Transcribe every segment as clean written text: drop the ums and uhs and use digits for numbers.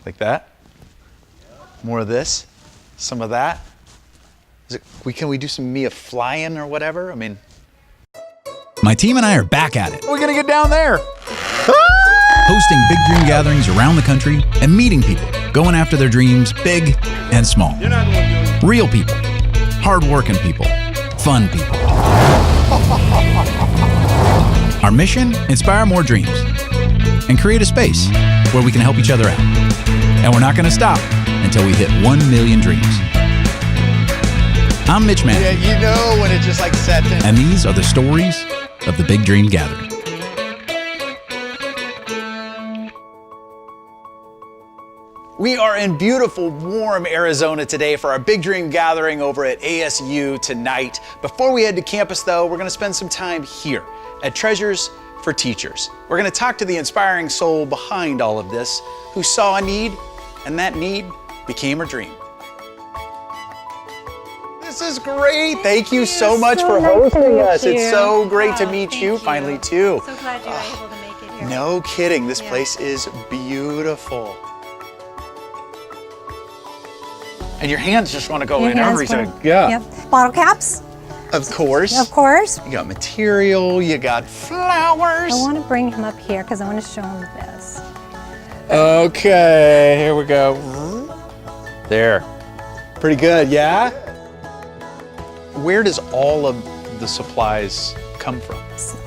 like that. More of this, some of that. Can we do some Mia flying or whatever? I mean. My team and I are back at it. We're gonna get down there. Hosting big dream gatherings around the country and meeting people, going after their dreams, big and small. Real people, hard-working people, fun people. Our mission, inspire more dreams and create a space where we can help each other out. And we're not gonna stop until we hit 1 million dreams. I'm Mitch Mann. Yeah, you know when it just like sets in. And these are the stories of the Big Dream Gathering. We are in beautiful, warm Arizona today for our Big Dream Gathering over at ASU tonight. Before we head to campus though, we're gonna spend some time here at Treasures for Teachers. We're gonna talk to the inspiring soul behind all of this, who saw a need, and that need became a dream. This is great. Thank you so much for hosting us. It's so great to meet you finally too. So glad you were able to make it here. No kidding, this place is beautiful. And your hands just want to go in everything. Yeah. Yep. Bottle caps. Of course. Of course. You got material, you got flowers. I want to bring him up here because I want to show him this. Okay, here we go. There. Pretty good, yeah? Where does all of the supplies come from?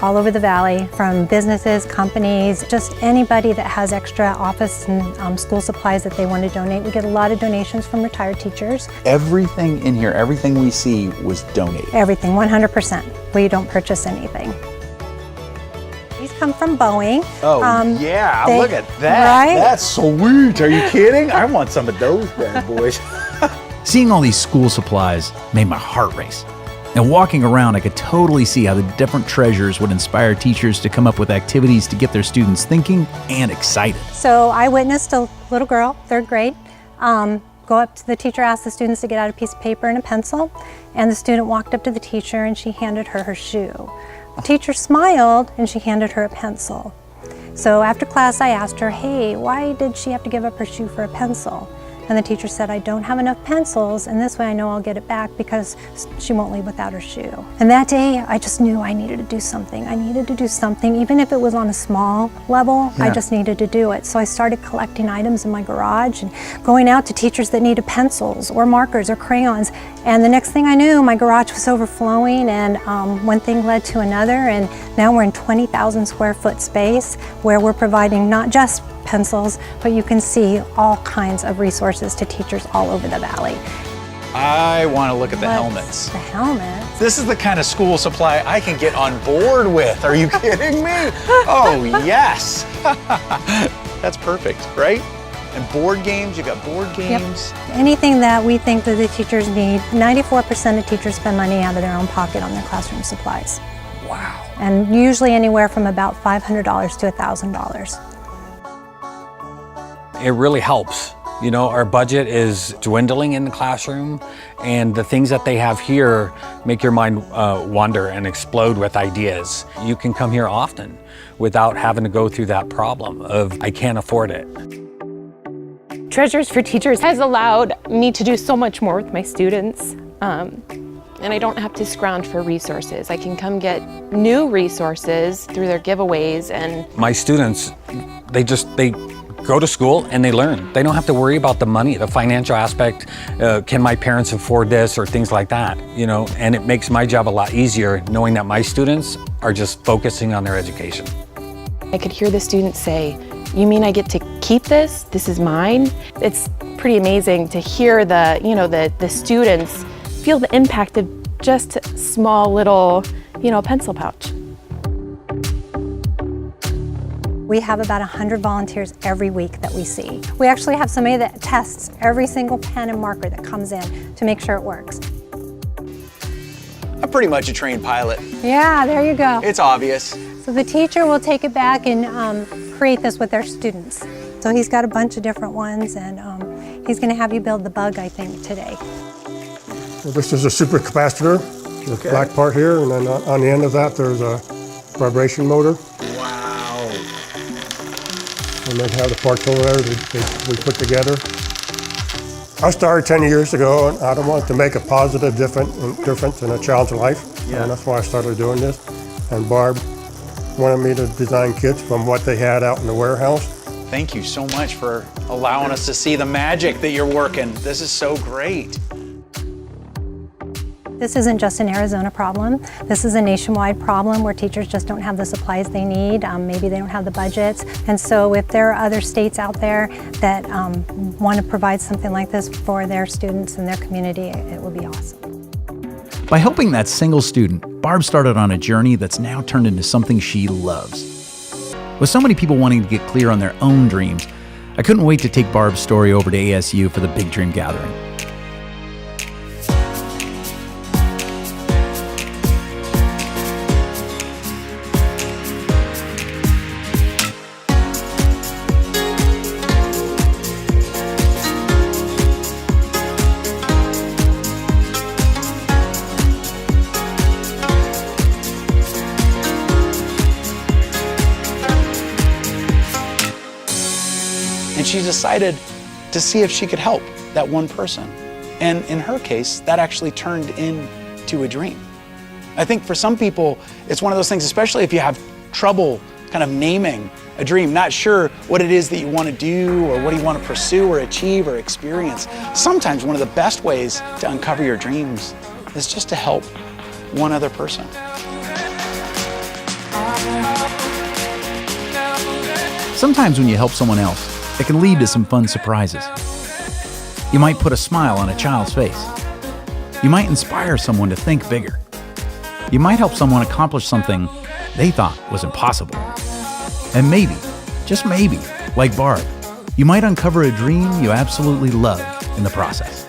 All over the valley, from businesses, companies, just anybody that has extra office and school supplies that they want to donate. We get a lot of donations from retired teachers. Everything in here, everything we see was donated. Everything, 100%. We don't purchase anything. These come from Boeing. Oh, yeah, look at that. Right? That's sweet. Are you kidding? I want some of those bad boys. Seeing all these school supplies made my heart race. And walking around, I could totally see how the different treasures would inspire teachers to come up with activities to get their students thinking and excited. So I witnessed a little girl, 3rd grade, go up to the teacher, ask the students to get out a piece of paper and a pencil, and the student walked up to the teacher and she handed her her shoe. The teacher smiled and she handed her a pencil. So after class I asked her, hey, why did she have to give up her shoe for a pencil? And the teacher said, I don't have enough pencils, and this way I know I'll get it back because she won't leave without her shoe. And that day, I just knew I needed to do something. I needed to do something, even if it was on a small level, I just needed to do it. So I started collecting items in my garage and going out to teachers that needed pencils or markers or crayons. And the next thing I knew, my garage was overflowing, and one thing led to another, and now we're in 20,000 square foot space where we're providing not just pencils, but you can see all kinds of resources to teachers all over the valley. I want to look at the helmets. The helmets? This is the kind of school supply I can get on board with. Are you kidding me? Oh, yes. That's perfect, right? And board games, you got board games. Yep. Anything that we think that the teachers need, 94% of teachers spend money out of their own pocket on their classroom supplies. Wow. And usually anywhere from about $500 to $1,000. It really helps. You know, our budget is dwindling in the classroom, and the things that they have here make your mind wander and explode with ideas. You can come here often without having to go through that problem of, I can't afford it. Treasures for Teachers has allowed me to do so much more with my students. And I don't have to scrounge for resources. I can come get new resources through their giveaways. And my students, they go to school and they learn. They don't have to worry about the money, the financial aspect. Can my parents afford this or things like that, you know? And it makes my job a lot easier knowing that my students are just focusing on their education. I could hear the students say, you mean I get to keep this? This is mine? It's pretty amazing to hear the students feel the impact of just a small little, pencil pouch. We have about 100 volunteers every week that we see. We actually have somebody that tests every single pen and marker that comes in to make sure it works. I'm pretty much a trained pilot. Yeah, there you go. It's obvious. So the teacher will take it back and create this with their students. So he's got a bunch of different ones, and he's going to have you build the bug, I think, today. Well, this is a supercapacitor, the black part here, and then on the end of that there's a vibration motor. Wow. and they have the parts over there that we put together. I started 10 years ago, and I want to make a positive difference in a child's life, and that's why I started doing this. And Barb wanted me to design kits from what they had out in the warehouse. Thank you so much for allowing us to see the magic that you're working. This is so great. This isn't just an Arizona problem. This is a nationwide problem where teachers just don't have the supplies they need. Maybe they don't have the budgets. And so if there are other states out there that want to provide something like this for their students and their community, it would be awesome. By helping that single student, Barb started on a journey that's now turned into something she loves. With so many people wanting to get clear on their own dreams, I couldn't wait to take Barb's story over to ASU for the Big Dream Gathering. And she decided to see if she could help that one person. And in her case, that actually turned into a dream. I think for some people, it's one of those things, especially if you have trouble kind of naming a dream, not sure what it is that you want to do or what you want to pursue or achieve or experience. Sometimes one of the best ways to uncover your dreams is just to help one other person. Sometimes when you help someone else, it can lead to some fun surprises. You might put a smile on a child's face. You might inspire someone to think bigger. You might help someone accomplish something they thought was impossible. And maybe, just maybe, like Barb, you might uncover a dream you absolutely love in the process.